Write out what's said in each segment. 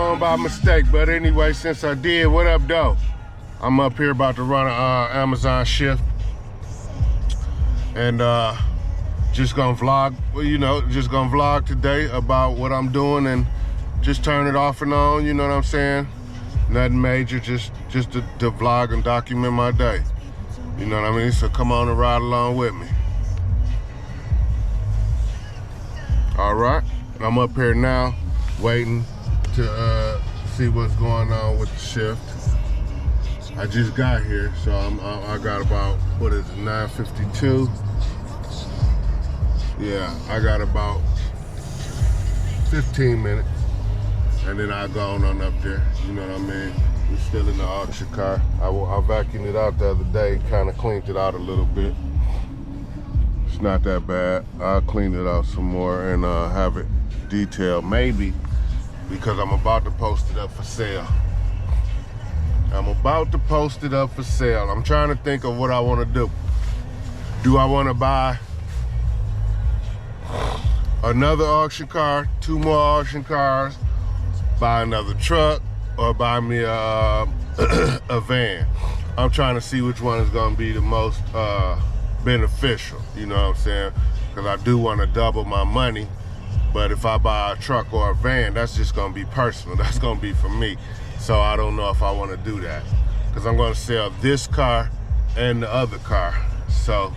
on by mistake, but anyway, since I did, what up, though? I'm up here about to run an Amazon shift, and just gonna vlog, just gonna vlog today about what I'm doing and just turn it off and on, you know what I'm saying? Nothing major, just to vlog and document my day. You know what I mean? So come on and ride along with me. All right, I'm up here now, waiting to see what's going on with the shift. I just got here, so I got about, 9:52? Yeah, I got about 15 minutes, and then I'll go on up there, you know what I mean? We're still in the auction car. I vacuumed it out the other day, kind of cleaned it out a little bit. It's not that bad. I'll clean it out some more and have it detailed, maybe, because I'm about to post it up for sale. I'm about to post it up for sale. I'm trying to think of what I want to do. Do I want to buy another auction car, 2 more auction cars, buy another truck, or buy me a van? I'm trying to see which one is going to be the most beneficial, you know what I'm saying? Because I do want to double my money, but if I buy a truck or a van, that's just going to be personal. That's going to be for me. So I don't know if I want to do that, because I'm going to sell this car and the other car. So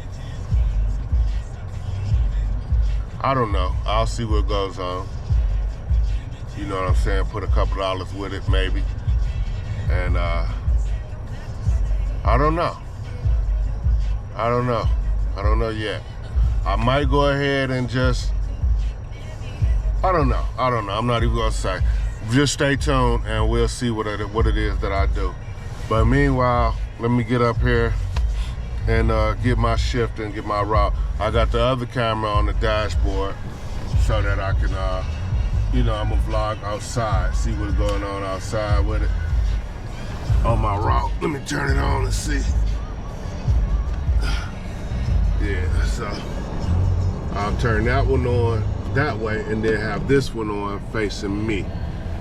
I don't know. I'll see what goes on. You know what I'm saying? Put a couple dollars with it, maybe. And I don't know. I don't know. I don't know yet. I might go ahead and just, I don't know. I'm not even gonna say. Just stay tuned and we'll see what it is that I do. But meanwhile, let me get up here and get my shift and get my route. I got the other camera on the dashboard so that I can, I'm gonna vlog outside, see what's going on outside with it on my route. Let me turn it on and see. Yeah, so I'll turn that one on that way and then have this one on facing me.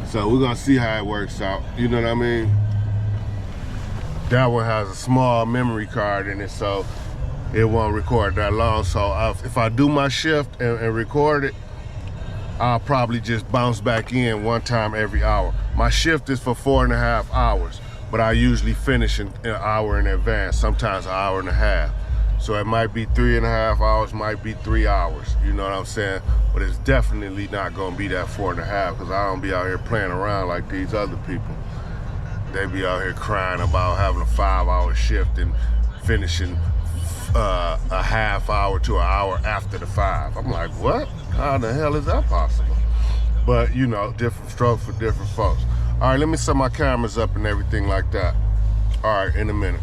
So we're gonna see how it works out. You know what I mean? That one has a small memory card in it, so it won't record that long. So if I do my shift and record it, I'll probably just bounce back in one time every hour. My shift is for 4.5 hours, but I usually finish in an hour in advance, sometimes an hour and a half. So it might be 3.5 hours, might be 3 hours, you know what I'm saying? But it's definitely not gonna be that 4.5, because I don't be out here playing around like these other people. They be out here crying about having a 5-hour shift and finishing a half hour to an hour after the 5. I'm like, what? How the hell is that possible? But different strokes for different folks. All right, let me set my cameras up and everything like that. All right, in a minute.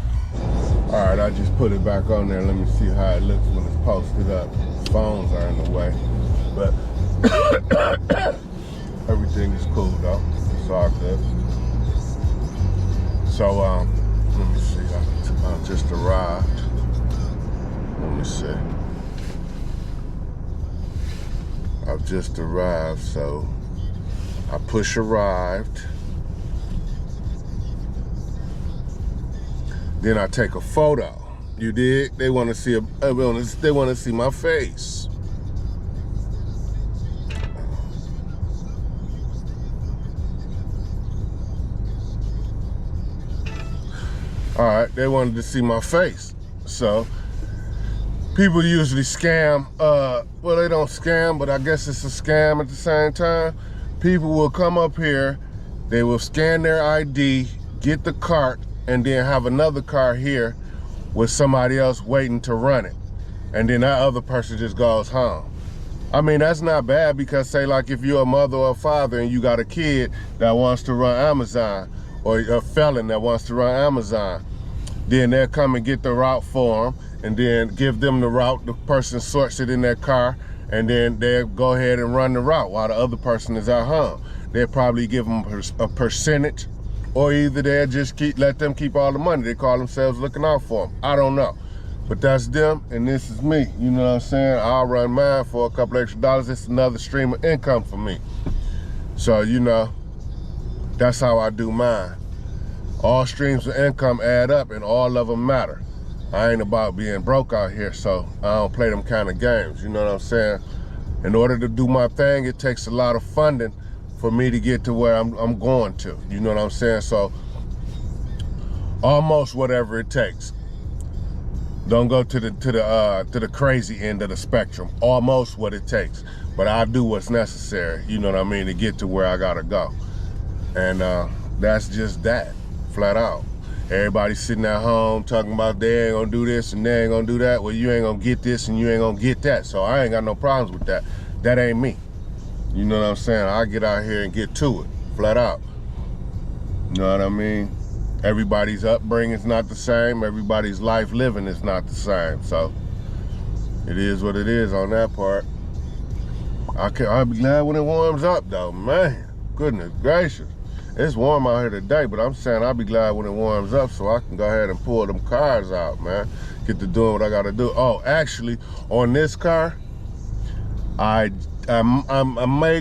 All right, I just put it back on there. Let me see how it looks when it's posted up. Phones are in the way, but everything is cool though. It's all good. So let me see. I just arrived. Let me see. I've just arrived, so I push arrived. Then I take a photo. You dig? They want to see they want to see my face. All right, they wanted to see my face. So people usually scam. Well, they don't scam, but I guess it's a scam at the same time. People will come up here, they will scan their ID, get the cart, and then have another car here with somebody else waiting to run it. And then that other person just goes home. I mean, that's not bad, because say like if you're a mother or a father and you got a kid that wants to run Amazon, or a felon that wants to run Amazon, then they'll come and get the route for them and then give them the route. The person sorts it in their car, and then they'll go ahead and run the route while the other person is at home. They'll probably give them a percentage, or either they'll just let them keep all the money. They call themselves looking out for them. I don't know. But that's them, and this is me. You know what I'm saying? I'll run mine for a couple extra dollars. It's another stream of income for me. So, That's how I do mine. All streams of income add up and all of them matter. I ain't about being broke out here, so I don't play them kind of games, you know what I'm saying? In order to do my thing, it takes a lot of funding for me to get to where I'm going to, you know what I'm saying? So almost whatever it takes. Don't go to the crazy end of the spectrum. Almost what it takes, but I do what's necessary, you know what I mean, to get to where I gotta go. And that's just that, flat out. Everybody sitting at home talking about they ain't gonna do this and they ain't gonna do that. Well, you ain't gonna get this and you ain't gonna get that. So I ain't got no problems with that. That ain't me. You know what I'm saying? I get out here and get to it, flat out. You know what I mean? Everybody's upbringing is not the same. Everybody's life living is not the same. So it is what it is on that part. I'll be glad when it warms up though, man. Goodness gracious. It's warm out here today, but I'm saying I'll be glad when it warms up so I can go ahead and pull them cars out, man. Get to doing what I gotta do. Oh, actually, on this car, I'm gonna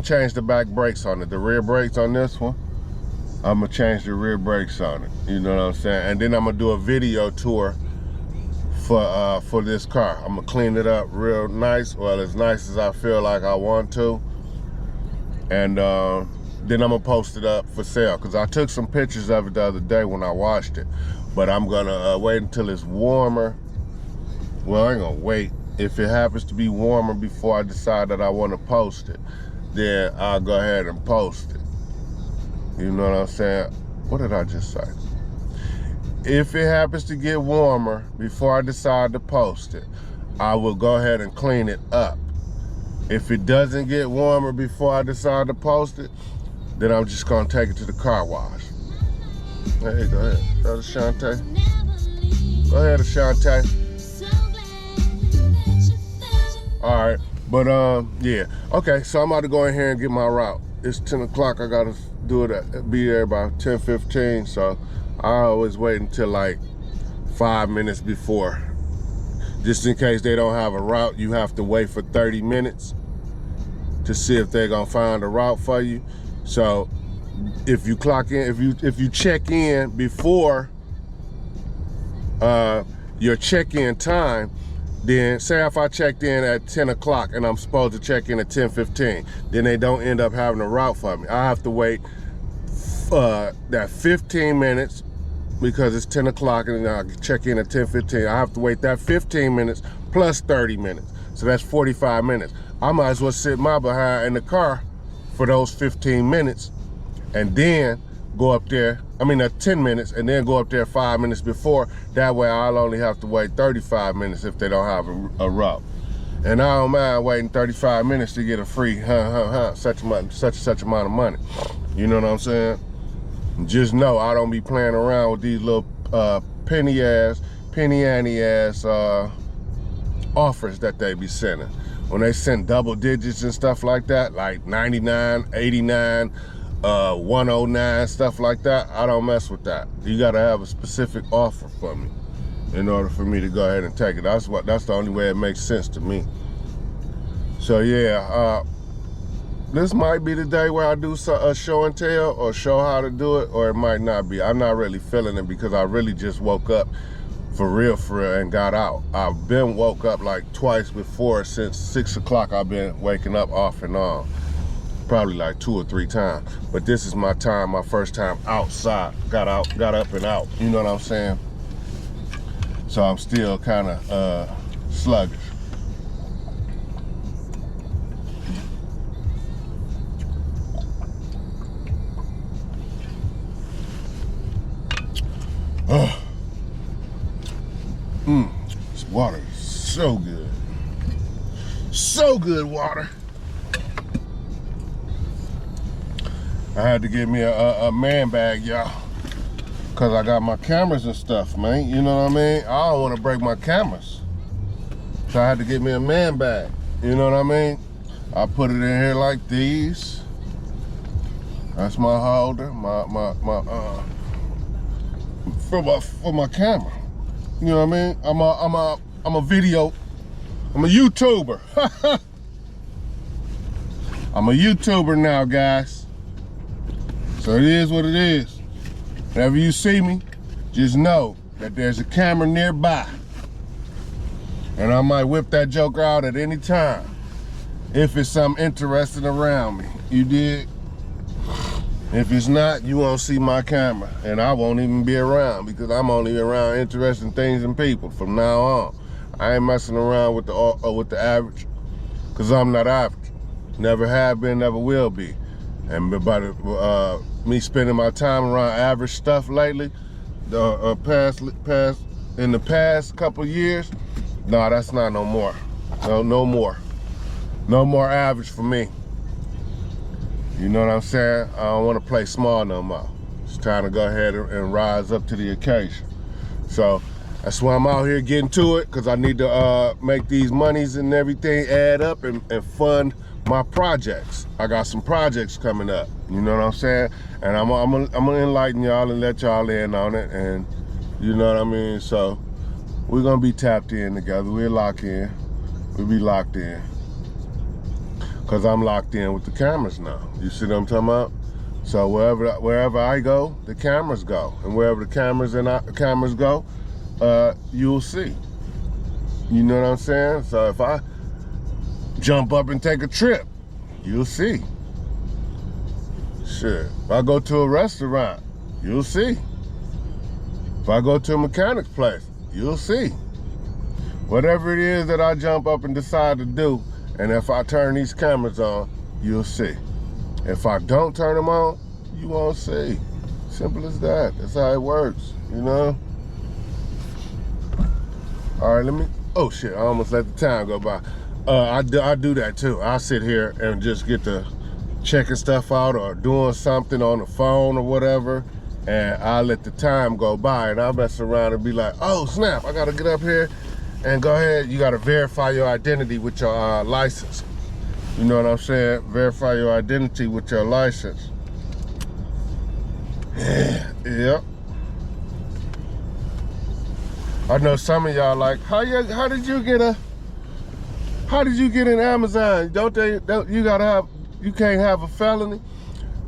change the back brakes on it. The rear brakes on this one, I'm gonna change the rear brakes on it. You know what I'm saying? And then I'm gonna do a video tour for this car. I'm gonna clean it up real nice, well, as nice as I feel like I want to. And then I'm gonna post it up for sale, because I took some pictures of it the other day when I washed it. But I'm gonna wait until it's warmer. Well, I ain't gonna wait. If it happens to be warmer before I decide that I want to post it, then I'll go ahead and post it. You know what I'm saying? What did I just say? If it happens to get warmer before I decide to post it, I will go ahead and clean it up. If it doesn't get warmer before I decide to post it, then I'm just gonna take it to the car wash. Hey, go ahead. Go to Ashante. Go ahead, Ashante. All right, but yeah. Okay, so I'm about to go in here and get my route. It's 10 o'clock. I gotta do it, be there by 10:15. So I always wait until like 5 minutes before, just in case they don't have a route. You have to wait for 30 minutes to see if they're gonna find a route for you. So if you clock in, if you check in before your check-in time, then say if I checked in at 10 o'clock and I'm supposed to check in at 10:15, then they don't end up having a route for me. I have to wait that 15 minutes because it's 10 o'clock and I check in at 10:15. I have to wait that 15 minutes plus 30 minutes. So that's 45 minutes. I might as well sit my behind in the car for those 15 minutes and then go up there, 10 minutes, and then go up there 5 minutes before. That way I'll only have to wait 35 minutes if they don't have a route. And I don't mind waiting 35 minutes to get a free such amount of money. You know what I'm saying? Just know I don't be playing around with these little penny ante ass offers that they be sending. When they send double digits and stuff like that, like 99, 89, 109, stuff like that, I don't mess with that. You gotta have a specific offer for me in order for me to go ahead and take it. That's the only way it makes sense to me. So yeah, this might be the day where I do a show and tell or show how to do it, or it might not be. I'm not really feeling it because I really just woke up for real, and got out. I've been woke up like twice before. Since 6 o'clock I've been waking up off and on, probably like 2 or 3 times. But this is my time, my first time outside. Got up and out, you know what I'm saying? So I'm still kind of sluggish. This water is so good. So good water. I had to get me a man bag, y'all, because I got my cameras and stuff, man. You know what I mean? I don't want to break my cameras. So I had to get me a man bag. You know what I mean? I put it in here like these. That's my holder, for my camera. You know what I mean? I'm a YouTuber. I'm a YouTuber now, guys. So it is what it is. Whenever you see me, just know that there's a camera nearby. And I might whip that joker out at any time if it's something interesting around me. You dig? If it's not, you won't see my camera, and I won't even be around because I'm only around interesting things and people from now on. I ain't messing around with the average, because I'm not average. Never have been, never will be. And by me spending my time around average stuff lately, in the past couple years, no, that's not no more. No more. No more average for me. You know what I'm saying? I don't want to play small no more. It's time to go ahead and rise up to the occasion. So that's why I'm out here getting to it, because I need to make these monies and everything add up and fund my projects. I got some projects coming up. You know what I'm saying? And I'm gonna enlighten y'all and let y'all in on it. And you know what I mean? So we're gonna be tapped in together. We'll lock in. We'll be locked in. Cause I'm locked in with the cameras now. You see what I'm talking about? So wherever I go, the cameras go, and wherever the cameras go, you'll see. You know what I'm saying? So if I jump up and take a trip, you'll see. Shit. If I go to a restaurant, you'll see. If I go to a mechanic's place, you'll see. Whatever it is that I jump up and decide to do, and if I turn these cameras on, you'll see. If I don't turn them on, you won't see. Simple as that. That's how it works, you know? All right, oh shit, I almost let the time go by. I do that too. I sit here and just get to checking stuff out or doing something on the phone or whatever, and I let the time go by, and I mess around and be like, oh snap, I gotta get up here and go ahead. You gotta verify your identity with your license. You know what I'm saying? Verify your identity with your license. Yep. I know some of y'all like, how did you get in Amazon? You can't have a felony?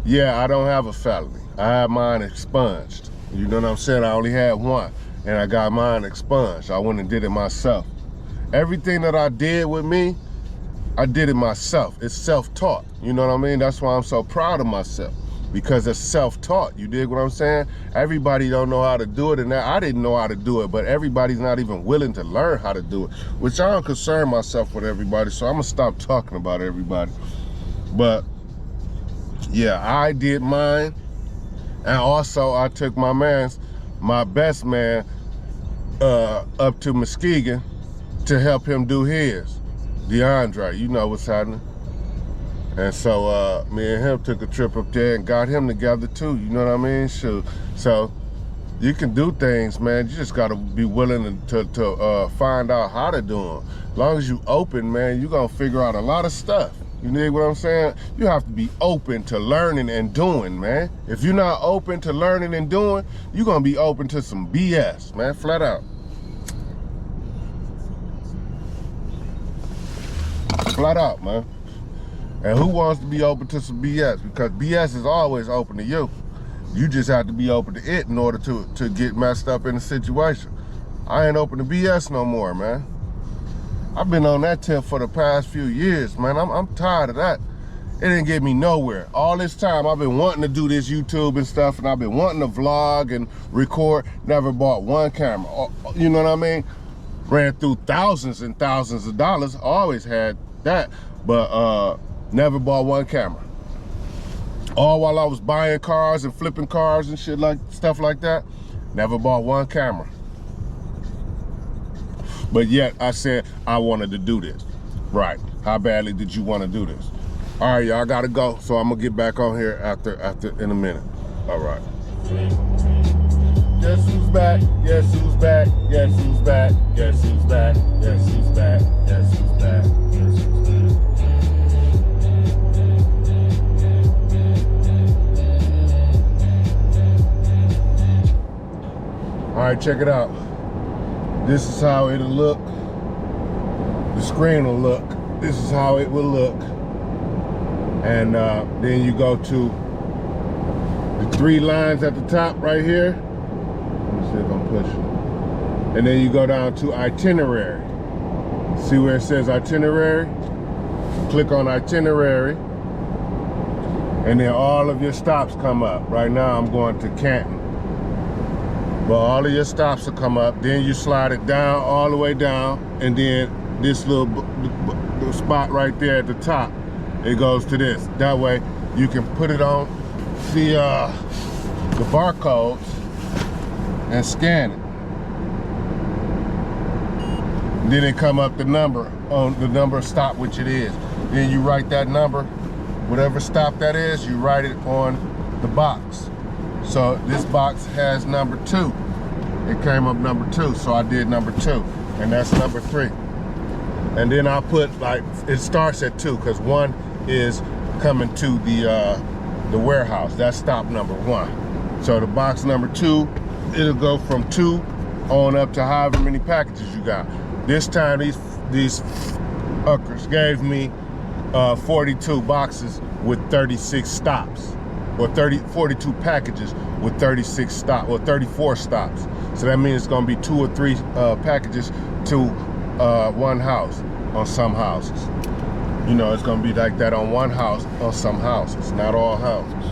Yeah, I don't have a felony. I have mine expunged. You know what I'm saying? I only had one, and I got mine expunged. I went and did it myself. Everything that I did with me, I did it myself. It's self-taught. You know what I mean? That's why I'm so proud of myself, because it's self-taught. You dig what I'm saying? Everybody don't know how to do it, and I didn't know how to do it, but everybody's not even willing to learn how to do it, which I don't concern myself with everybody, so I'm gonna stop talking about everybody. But yeah, I did mine, and also I took my best man up to Muskegon to help him do his. DeAndre, you know what's happening. And so me and him took a trip up there and got him together too, you know what I mean? So you can do things, man. You just gotta be willing to find out how to do them. As long as you open, man, you're gonna figure out a lot of stuff. You dig what I'm saying? You have to be open to learning and doing, man. If you're not open to learning and doing, you're gonna be open to some BS, man, flat out. Flat out, man. And who wants to be open to some BS? Because BS is always open to you. You just have to be open to it in order to get messed up in a situation. I ain't open to BS no more, man. I've been on that tip for the past few years, man. I'm tired of that. It didn't get me nowhere. All this time I've been wanting to do this YouTube and stuff, and I've been wanting to vlog and record. Never bought one camera. You know what I mean? Ran through thousands and thousands of dollars. Always had that, but never bought one camera. All while I was buying cars and flipping cars and shit stuff like that. Never bought one camera. But yet I said I wanted to do this. Right. How badly did you want to do this? All right, y'all, I gotta go. So I'm gonna get back on here after in a minute. All right. Guess who's back? Guess who's back? Guess who's back? Guess who's back? Guess who's back? Guess who's back? Guess who's back? All right, check it out. This is how it'll look. The screen will look. This is how it will look. And then you go to the 3 lines at the top right here. Let me see if I'm pushing. And then you go down to itinerary. See where it says itinerary? Click on itinerary. And then all of your stops come up. Right now I'm going to Canton. But all of your stops will come up. Then you slide it down, all the way down. And then this little spot right there at the top, it goes to this. That way you can put it on the barcodes and scan it. And then it come up the number on the number of stop which it is. Then you write that number, whatever stop that is, you write it on the box. So this box has number 2. It came up number 2, so I did number 2, and that's number 3. And then I'll put, like, it starts at 2 because 1 is coming to the warehouse. That's stop number 1. So the box number 2, it'll go from 2 on up to however many packages you got. This time these fuckers gave me 42 boxes with 36 stops, or 42 packages with 36 stops, or 34 stops. So that means it's gonna be 2 or 3 packages to 1 house on some houses. You know, it's gonna be like that on 1 house on some houses, not all houses.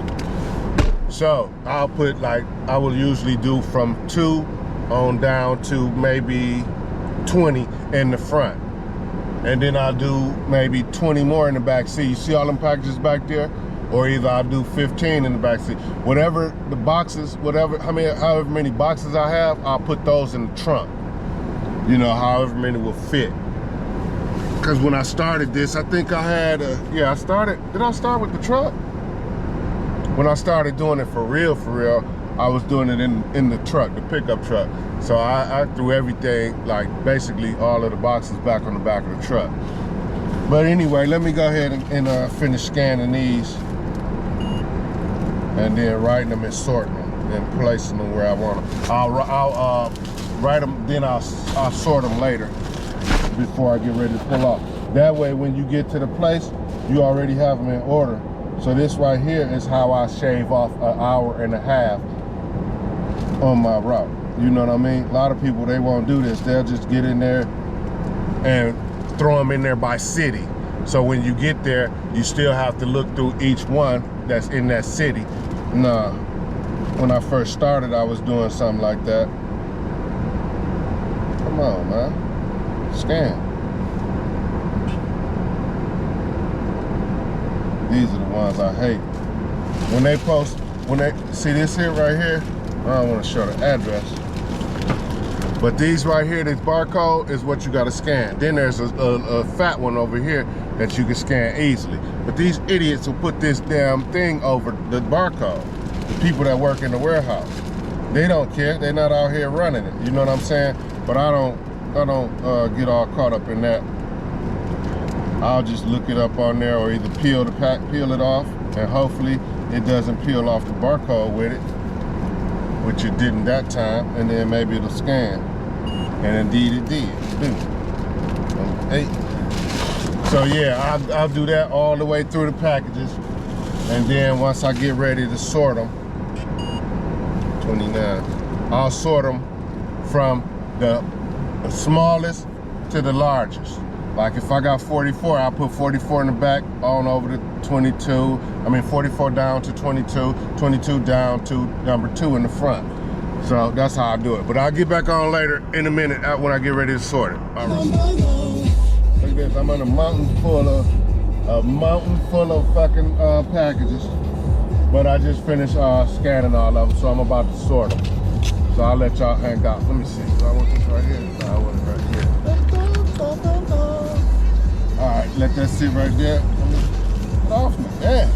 So I'll put, like, I will usually do from 2 on down to maybe 20 in the front. And then I'll do maybe 20 more in the back seat. You see all them packages back there? Or either I'll do 15 in the back seat. Whatever the boxes, however many boxes I have, I'll put those in the trunk. You know, however many will fit. Because when I started this, I think I had, did I start with the truck? When I started doing it for real, I was doing it in the truck, the pickup truck. So I threw everything, like basically all of the boxes back on the back of the truck. But anyway, let me go ahead and finish scanning these, and then writing them and sorting them and placing them where I want them. I'll write them, then I'll sort them later before I get ready to pull off. That way when you get to the place, you already have them in order. So this right here is how I shave off an hour and a half on my route. You know what I mean? A lot of people, they won't do this. They'll just get in there and throw them in there by city. So when you get there, you still have to look through each one that's in that city. Nah, when I first started, I was doing something like that. Come on, man. Scan. These are the ones I hate. When they post, see this here right here, I don't want to show the address. But these right here, this barcode is what you got to scan. Then there's a fat one over here that you can scan easily. But these idiots will put this damn thing over the barcode. The people that work in the warehouse, they don't care. They're not out here running it. You know what I'm saying? But I don't get all caught up in that. I'll just look it up on there, or either peel it off, and hopefully it doesn't peel off the barcode with it, which it didn't that time, and then maybe it'll scan. And indeed it did. Hey. So yeah, I'll do that all the way through the packages, and then once I get ready to sort them, 29, I'll sort them from the smallest to the largest. Like if I got 44, I'll put 44 in the back on over to 22. 44 down to 22, 22 down to number 2 in the front. So that's how I do it. But I'll get back on later in a minute when I get ready to sort it. All right. Look at this, I'm in a mountain full of fucking packages. But I just finished scanning all of them, so I'm about to sort them. So I'll let y'all hang out. Let me see. So I want this right here. No, I want it right here. All right, let that sit right there. Get off me, man.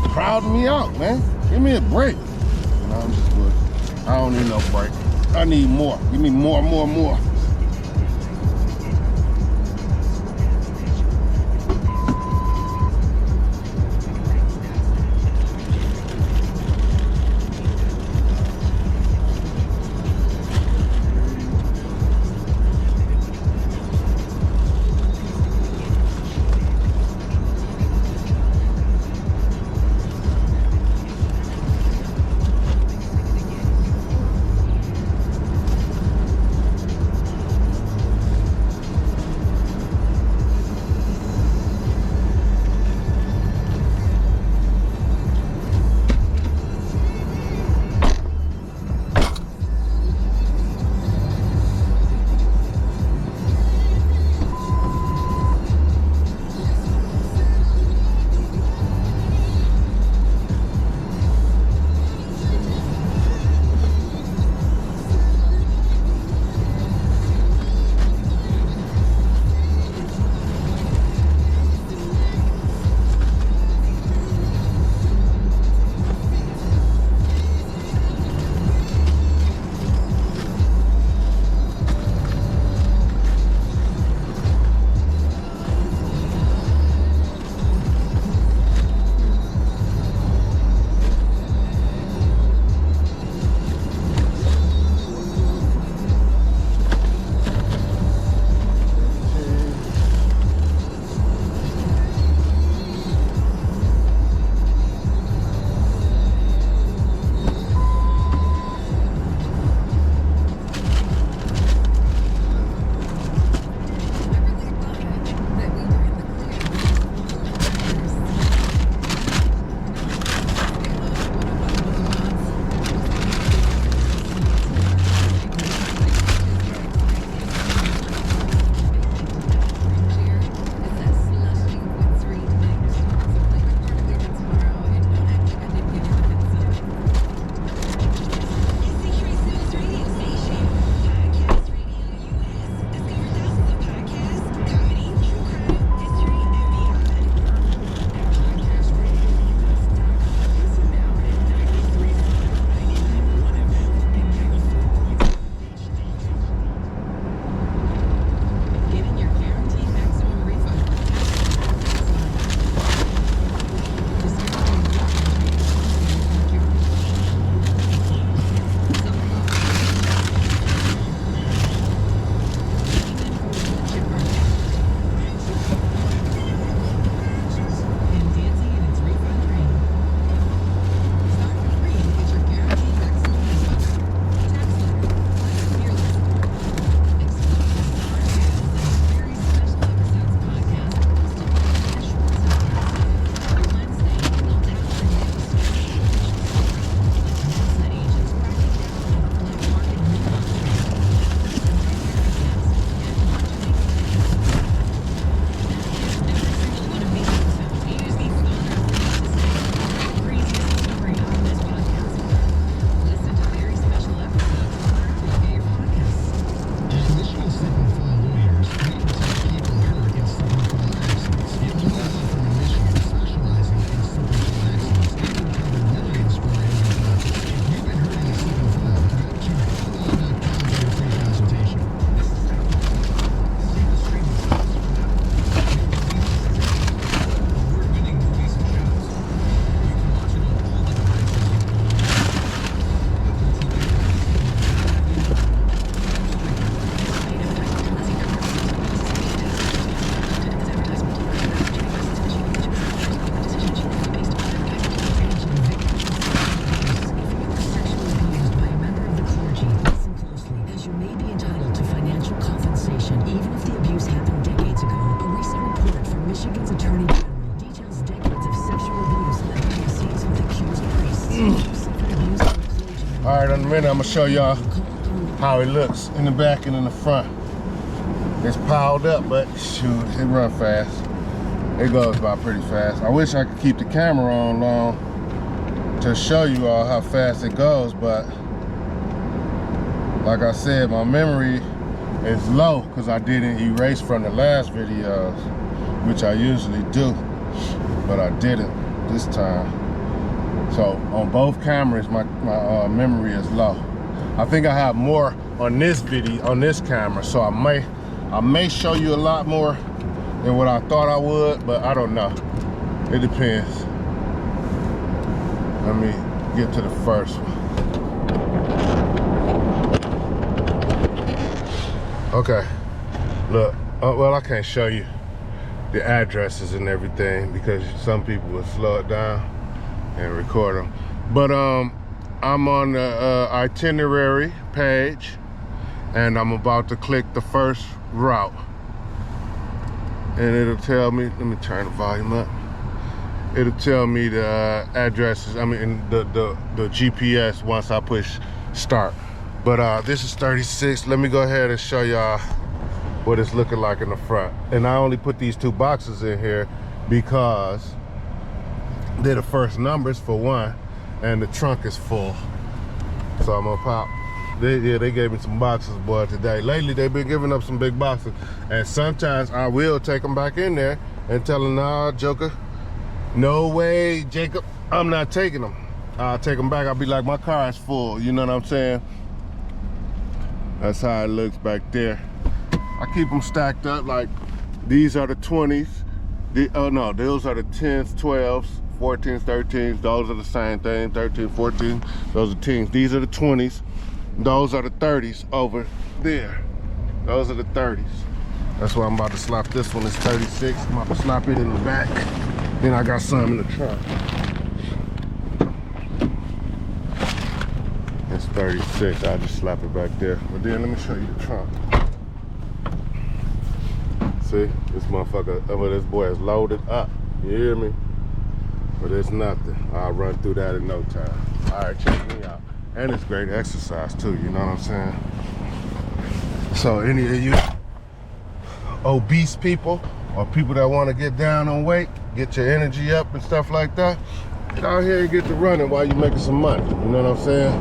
Crowding me out, man. Give me a break. No, I'm just good. I don't need no break. I need more. Give me more. All right, in a minute, I'm gonna show y'all how it looks in the back and in the front. It's piled up, but shoot, it run fast. It goes by pretty fast. I wish I could keep the camera on long to show you all how fast it goes, but like I said, my memory is low because I didn't erase from the last videos, which I usually do, but I didn't this time. So on both cameras, my memory is low. I think I have more on this video, on this camera, so I may show you a lot more than what I thought I would, but I don't know. It depends. Let me get to the first one. Okay, look, well, I can't show you the addresses and everything because some people will slow it down and record them. But I'm on the itinerary page and I'm about to click the first route. And it'll tell me, let me turn the volume up. It'll tell me the addresses, I mean the GPS once I push start. But this is 36. Let me go ahead and show y'all what it's looking like in the front. And I only put these 2 boxes in here because they're the first numbers for one, and the trunk is full. So I'm gonna pop. They gave me some boxes, boy, today. Lately, they've been giving up some big boxes. And sometimes I will take them back in there and tell them, nah, Joker, no way, Jacob, I'm not taking them. I'll take them back. I'll be like, my car is full. You know what I'm saying? That's how it looks back there. I keep them stacked up. Like, these are the 20s. Oh, no, those are the 10s, 12s, 14s, 13s. Those are the same thing, 13, 14. Those are 10s. These are the 20s. Those are the 30s over there. Those are the 30s. That's why I'm about to slap this one. It's 36. I'm about to slap it in the back. Then I got some in the trunk. It's 36. I'll just slap it back there. But then let me show you the trunk. See, this motherfucker, this boy is loaded up. You hear me? But it's nothing. I'll run through that in no time. All right, check me out. And it's great exercise too, you know what I'm saying? So any of you obese people or people that want to get down on weight, get your energy up and stuff like that, get out here and get to running while you're making some money. You know what I'm saying?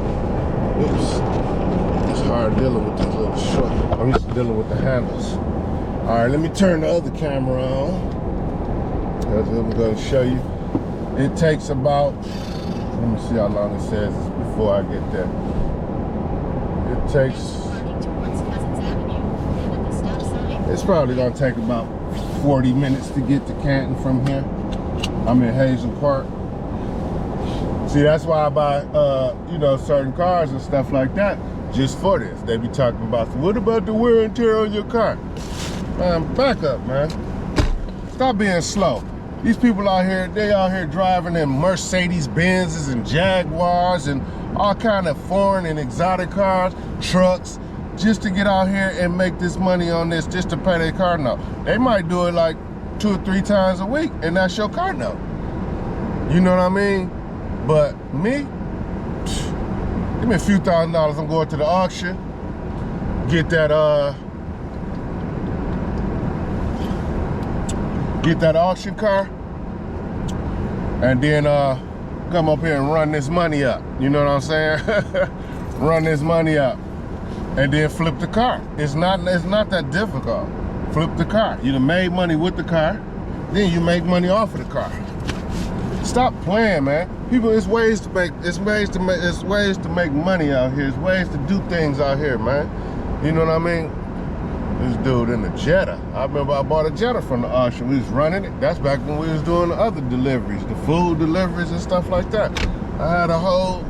Oops. It's hard dealing with this little short. I'm used to dealing with the handles. All right, let me turn the other camera on. That's what I'm going to show you. It takes about, let me see how long it says before I get there. It takes, it's probably gonna take about 40 minutes to get to Canton from here. I'm in Hazel Park. See, that's why I buy, you know, certain cars and stuff like that just for this. They be talking about, what about the wear and tear on your car? Man, back up, man. Stop being slow. These people out here, they out here driving in Mercedes Benzes and Jaguars and all kind of foreign and exotic cars, trucks, just to get out here and make this money on this, just to pay their car note. They might do it like 2 or 3 times a week, and that's your car note. You know what I mean? But me, give me a few $1,000s. I'm going to the auction, get that auction car, and then come up here and run this money up. You know what I'm saying? Run this money up, and then flip the car. It's not that difficult. Flip the car. You done made money with the car, then you make money off of the car. Stop playing, man. People, it's ways to make money out here. It's ways to do things out here, man. You know what I mean? This dude in the Jetta. I remember I bought a Jetta from the auction. We was running it. That's back when we was doing the other deliveries, the food deliveries and stuff like that. I had a whole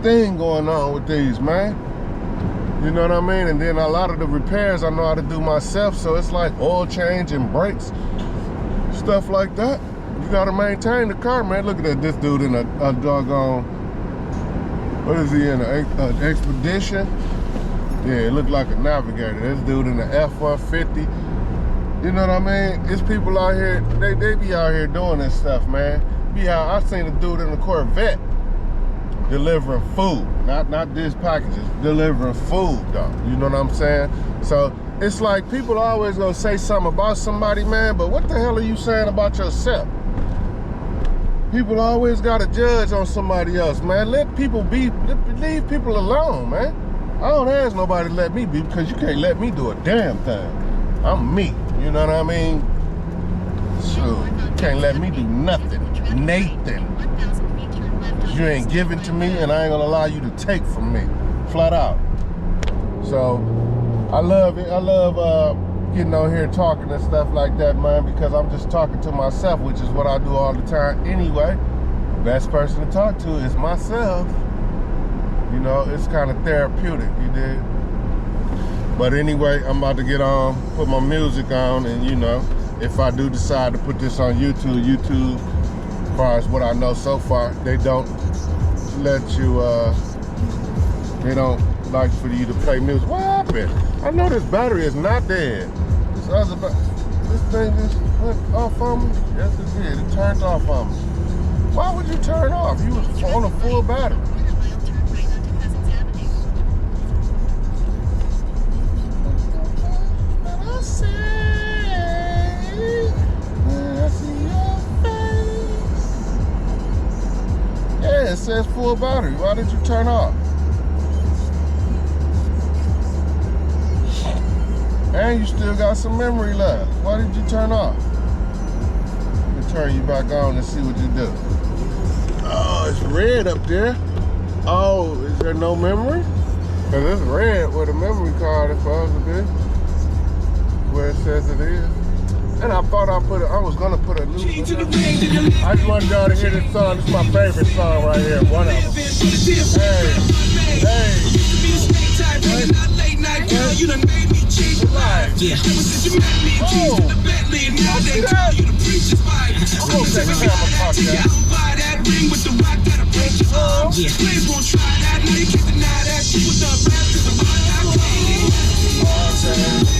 thing going on with these, man. You know what I mean? And then a lot of the repairs I know how to do myself, so it's like oil change and brakes, stuff like that. You gotta maintain the car, man. Look at that, this dude in a doggone, what is he in, an Expedition? Yeah, it looked like a Navigator. This dude in the F-150. You know what I mean? It's people out here, they be out here doing this stuff, man. I seen a dude in a Corvette delivering food, not these packages, delivering food though. You know what I'm saying? So it's like people always gonna say something about somebody, man, but what the hell are you saying about yourself? People always gotta judge on somebody else, man. Let people be, leave people alone, man. I don't ask nobody to let me be because you can't let me do a damn thing. I'm me, you know what I mean? So you can't let me do nothing, Nathan. You ain't giving to me and I ain't gonna allow you to take from me, flat out. So I love it. I love getting on here talking and stuff like that, man, because I'm just talking to myself, which is what I do all the time anyway. Best person to talk to is myself. You know, it's kind of therapeutic, you dig? But anyway, I'm about to get on, put my music on, and you know, if I do decide to put this on YouTube, as far as what I know so far, they don't let you, they don't like for you to play music. What happened? I know this battery is not dead. This thing just went off on me? Yes, it did. It turned off on me. Why would you turn off? You was on a full battery. Yeah, it says full battery. Why did you turn off? And you still got some memory left. Why did you turn off? Let me turn you back on and see what you do. Oh, it's red up there. Oh, is there no memory? Because it's red where the memory card is supposed to be. Where it says it is. And I thought I was gonna put a new one. I just wanted y'all to hear this song. This is my favorite song right here. One of them.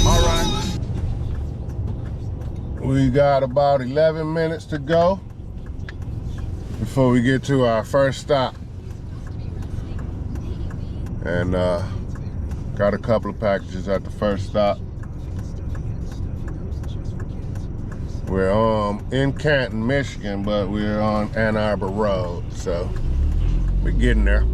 All right. We got about 11 minutes to go before we get to our first stop. And got a couple of packages at the first stop. We're in Canton, Michigan, but we're on Ann Arbor Road, so we're getting there.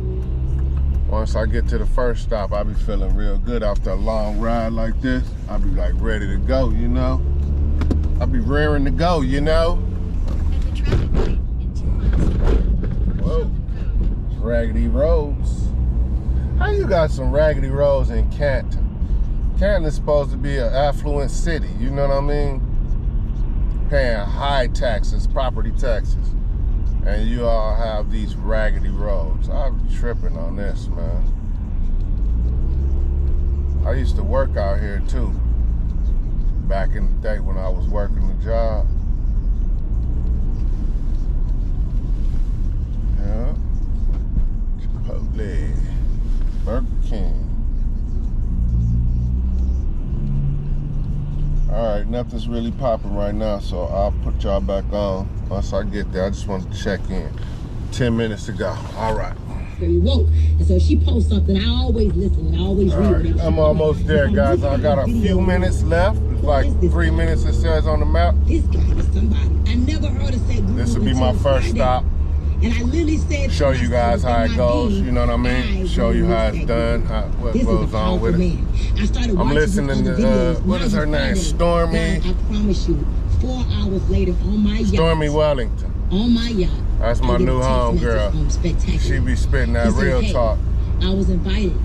Once I get to the first stop, I'll be feeling real good after a long ride like this. I'll be like ready to go, you know? I'll be raring to go, you know? Whoa, raggedy roads. How you got some raggedy roads in Canton? Canton is supposed to be an affluent city, you know what I mean? Paying high taxes, property taxes. And you all have these raggedy roads. I'm tripping on this, man. I used to work out here too. Back in the day when I was working the job. Yeah. Chipotle. Burger King. Alright, nothing's really popping right now, so I'll put y'all back on once I get there. I just want to check in. 10 minutes to go. Alright. Very woke. And so she posts something, I always listen and I always read. Right, I'm almost there, guys. I got a few minutes left. It's like 3 minutes it says on the map. This guy is somebody. I never heard of that. This will be my first stop. And I literally said, show you guys how it goes, you know what I mean? Show you how it's done, what goes on with it. I'm listening to, what is her name? Stormy. I promise you, 4 hours later on my yacht. Stormy Wellington. On my yacht. That's my new home girl. She be spitting that real talk. I was invited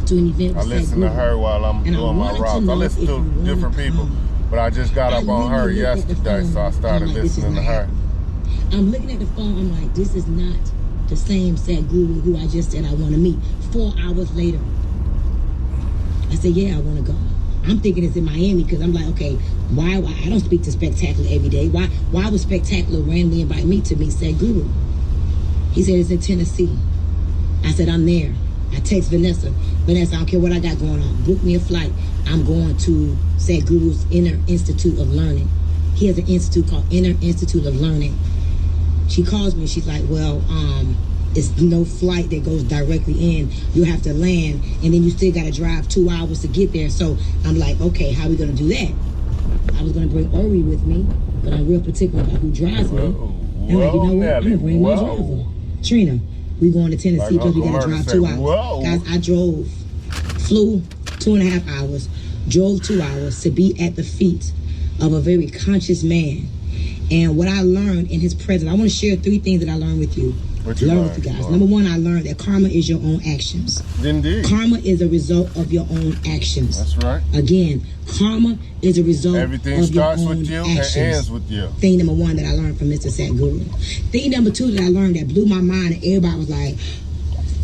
to an event. I listen to her while I'm doing my routes. I listen to different people, but I just got up on her yesterday, so I started listening to her. I'm looking at the phone, I'm like, this is not the same Sadhguru who I just said I want to meet. 4 hours later, I said, yeah, I want to go. I'm thinking it's in Miami because I'm like, okay, why I don't speak to Spectacular every day. Why would Spectacular randomly invite me to meet Sadhguru? He said it's in Tennessee. I said, I'm there. I text Vanessa, I don't care what I got going on. Book me a flight. I'm going to Sadhguru's Inner Institute of Learning. He has an institute called Inner Institute of Learning. She calls me, she's like, well, it's no flight that goes directly in. You have to land, and then you still got to drive 2 hours to get there. So I'm like, okay, how are we going to do that? I was going to bring Ori with me, but I'm real particular about who drives me. I'm like, you know what? I'm going to bring my driver. Trina, we going to Tennessee because we got to drive 2 hours. Guys, I flew 2.5 hours, drove 2 hours to be at the feet of a very conscious man. And what I learned in his presence, I want to share 3 things that I learned with you. What you learned with you guys. Lord? Number 1, I learned that karma is your own actions. Indeed. Karma is a result of your own actions. That's right. Again, karma is a result Everything of your own starts with you actions. and ends with you. Thing number 1 that I learned from Mr. Sadhguru. Thing number 2 that I learned that blew my mind, and everybody was like,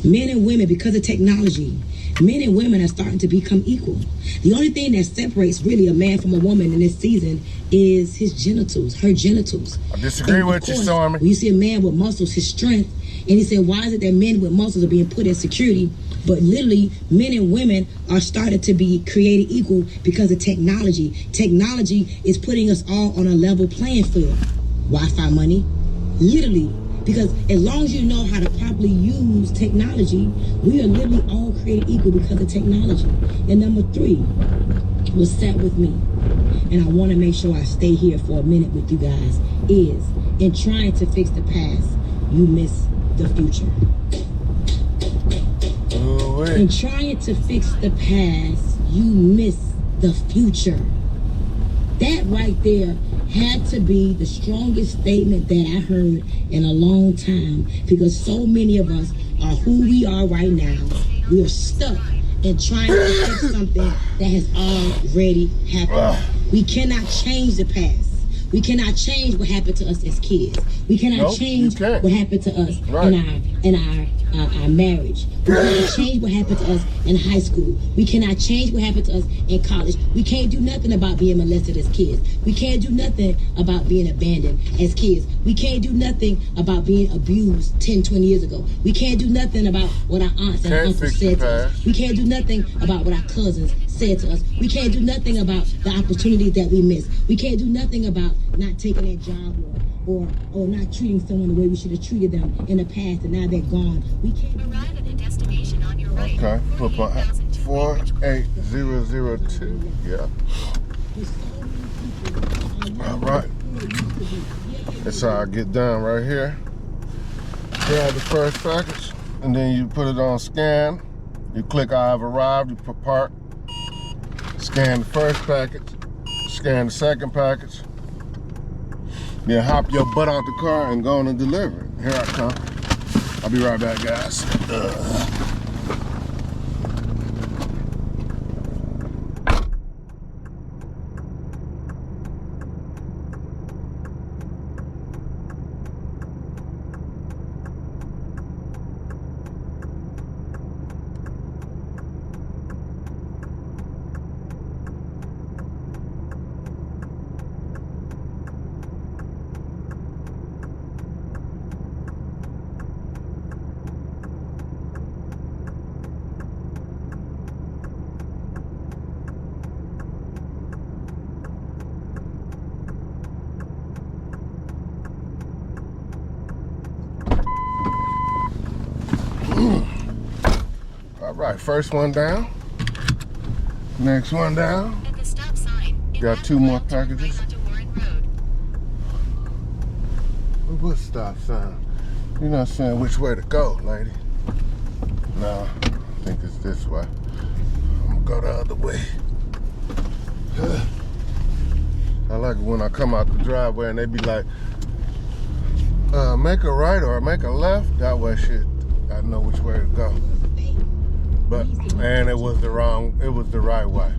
men and women, because of technology, men and women are starting to become equal. The only thing that separates really a man from a woman in this season is his genitals, her genitals. I disagree with you, Stormy. When you see a man with muscles, his strength, and he said, why is it that men with muscles are being put as security, but literally men and women are starting to be created equal because of technology. Technology is putting us all on a level playing field. Wi-Fi money, literally. Because as long as you know how to properly use technology, we are literally all created equal because of technology. And number 3 was sat with me. And I want to make sure I stay here for a minute with you guys, is in trying to fix the past, you miss the future. In trying to fix the past, you miss the future. That right there had to be the strongest statement that I heard in a long time, because so many of us are who we are right now. We are stuck in trying to fix something that has already happened. We cannot change the past. We cannot change what happened to us as kids. We cannot change what happened to us in our marriage. We cannot change what happened to us in high school. We cannot change what happened to us in college. We can't do nothing about being molested as kids. We can't do nothing about being abandoned as kids. We can't do nothing about being abused 10, 20 years ago. We can't do nothing about what our aunts and our uncles said to us. We can't do nothing about what our cousins said to us. We can't do nothing about the opportunities that we missed. We can't do nothing about not taking that job or not treating someone the way we should have treated them in the past, and now they're gone. We can't arrive at a destination on your right. Okay, flip on 48002. Yeah. All right. That's how I get down right here. Grab the first package, and then you put it on scan. You click I have arrived. You put park. Scan the first package. Scan the second package. Then hop your butt out the car and go on and deliver it. Here I come. I'll be right back, guys. All right, first one down. Next one down. At the stop sign, got 2 more packages. What stop sign? You're not saying which way to go, lady. No, I think it's this way. I'm gonna go the other way. I like it when I come out the driveway and they be like, make a right or make a left. That way, shit, I know which way to go. But man, it was the right way.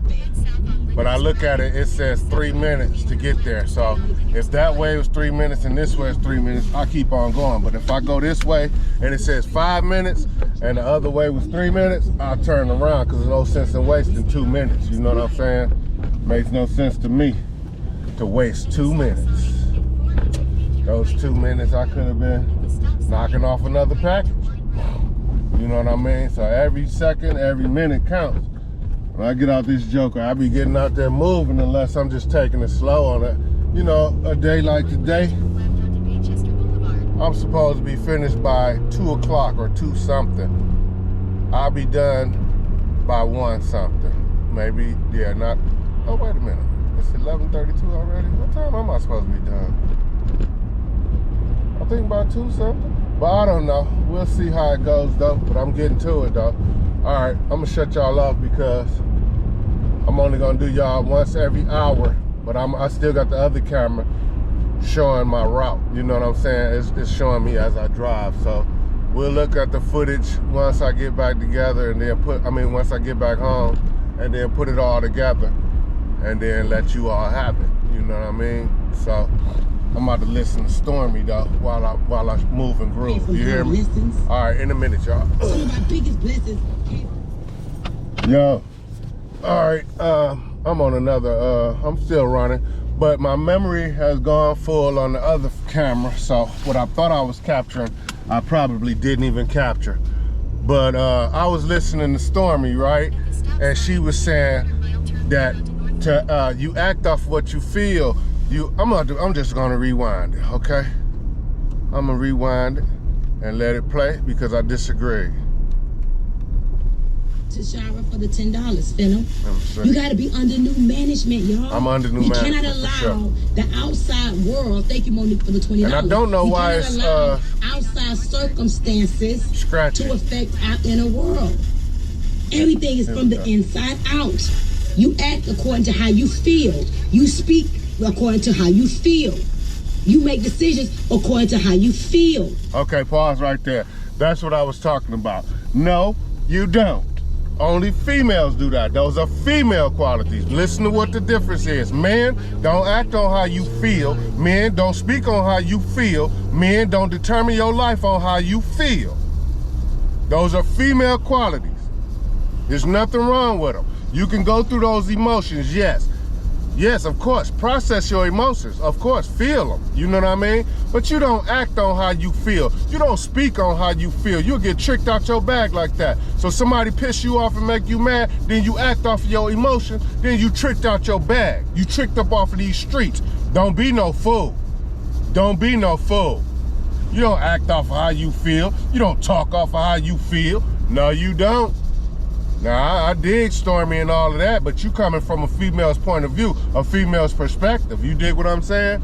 But I look at it, it says 3 minutes to get there. So if that way was 3 minutes and this way is 3 minutes, I keep on going. But if I go this way and it says 5 minutes and the other way was 3 minutes, I'll turn around, because there's no sense in wasting 2 minutes. You know what I'm saying? Makes no sense to me to waste 2 minutes. Those 2 minutes I could have been knocking off another package. You know what I mean? So every second, every minute counts. When I get out this joker, I be getting out there moving, unless I'm just taking it slow on it. You know, a day like today, I'm supposed to be finished by 2 o'clock or 2 something. I'll be done by 1 something. Maybe, yeah, not, oh, wait a minute. It's 11:32 already? What time am I supposed to be done? I think about 2 something. But I don't know. We'll see how it goes though. But I'm getting to it though. All right, I'm gonna shut y'all off because I'm only gonna do y'all once every hour. But I still got the other camera showing my route. You know what I'm saying? It's showing me as I drive. So we'll look at the footage once I get back together and then once I get back home and then put it all together and then let you all have it. You know what I mean? So I'm about to listen to Stormy though while I move and groove. You hear me? All right, in a minute, y'all. Some of my biggest blessings came. Yo, all right, I'm on another, I'm still running, but my memory has gone full on the other camera, so what I thought I was capturing, I probably didn't even capture. But I was listening to Stormy, right? And she was saying that you act off what you feel. I'm just gonna rewind it, okay? I'm gonna rewind it and let it play because I disagree. Tashara for the $10, Fennel. You got to be under new management, y'all. I'm under new management. You cannot allow the outside world. Thank you, Monique, for the $20. And I don't know why it's outside circumstances scratchy to affect our inner world. Everything is from the inside out. You act according to how you feel. You speak according to how you feel. You make decisions according to how you feel. Okay, pause right there. That's what I was talking about. No, you don't. Only females do that. Those are female qualities. Listen to what the difference is. Men don't act on how you feel. Men don't speak on how you feel. Men don't determine your life on how you feel. Those are female qualities. There's nothing wrong with them. You can go through those emotions, yes. Yes, of course, process your emotions. Of course, feel them. You know what I mean? But you don't act on how you feel. You don't speak on how you feel. You'll get tricked out your bag like that. So somebody piss you off and make you mad, then you act off of your emotions, then you tricked out your bag. You tricked up off of these streets. Don't be no fool. Don't be no fool. You don't act off of how you feel. You don't talk off of how you feel. No, you don't. Now, I dig Stormy and all of that, but you coming from a female's point of view, a female's perspective. You dig what I'm saying?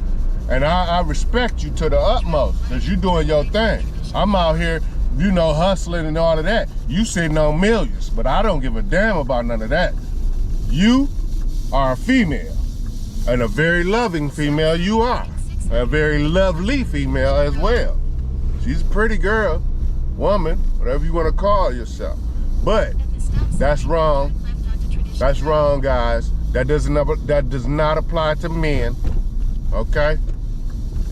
And I respect you to the utmost, because you doing your thing. I'm out here, you know, hustling and all of that. You sitting on millions, but I don't give a damn about none of that. You are a female, and a very loving female you are. A very lovely female as well. She's a pretty girl, woman, whatever you want to call yourself. But that's wrong. That's wrong, guys. That does not apply to men. Okay?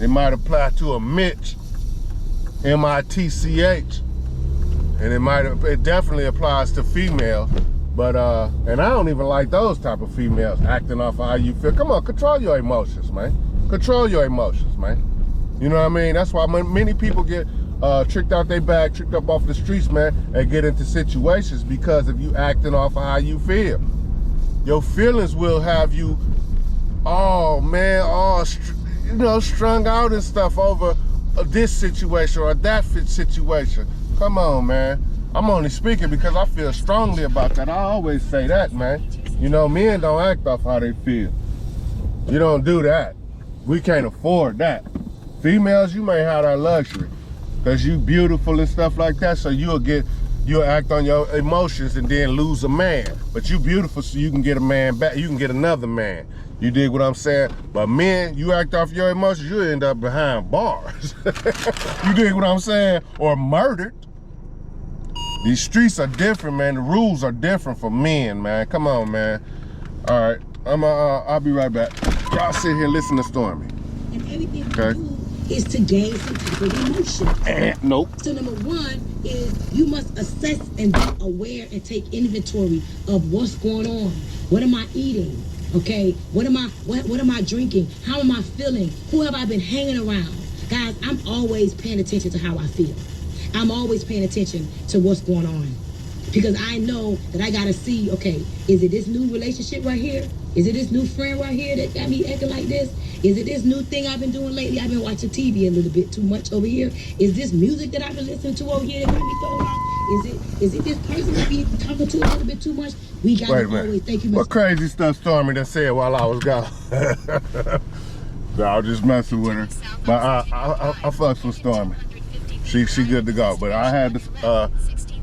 It might apply to a Mitch, M-I-T-C-H, and it definitely applies to females. But and I don't even like those type of females acting off of how you feel. Come on, control your emotions, man. Control your emotions, man. You know what I mean? That's why many people get tricked out their bag, tricked up off the streets, man, and get into situations because of you acting off of how you feel. Your feelings will have you, oh man, you know, strung out and stuff over this situation or that situation. Come on, man. I'm only speaking because I feel strongly about that. I always say that, man. You know, men don't act off how they feel. You don't do that. We can't afford that. Females, you may have that luxury because you beautiful and stuff like that, so you'll act on your emotions and then lose a man. But you beautiful, so you can get a man back, you can get another man. You dig what I'm saying? But men, you act off your emotions, you end up behind bars. You dig what I'm saying? Or murdered. These streets are different, man. The rules are different for men, man. Come on, man. All right, I'll be right back. Y'all sit here and listen to Stormy. And everything okay. You do is to gain some type of emotion. Nope. So number one is you must assess and be aware and take inventory of what's going on. What am I eating? Okay, what am I drinking? How am I feeling? Who have I been hanging around? Guys, I'm always paying attention to how I feel. I'm always paying attention to what's going on. Because I know that I gotta see, okay, is it this new relationship right here? Is it this new friend right here that got me acting like this? Is it this new thing I've been doing lately? I've been watching TV a little bit too much over here. Is this music that I've been listening to over here that got me thrown off? Is it this person that be talking to a little bit too much? We got to always thank you, Mr. What crazy stuff Stormy done said while I was gone? No, I was just messing with her. But I fucks with Stormy. She good to go. But I had to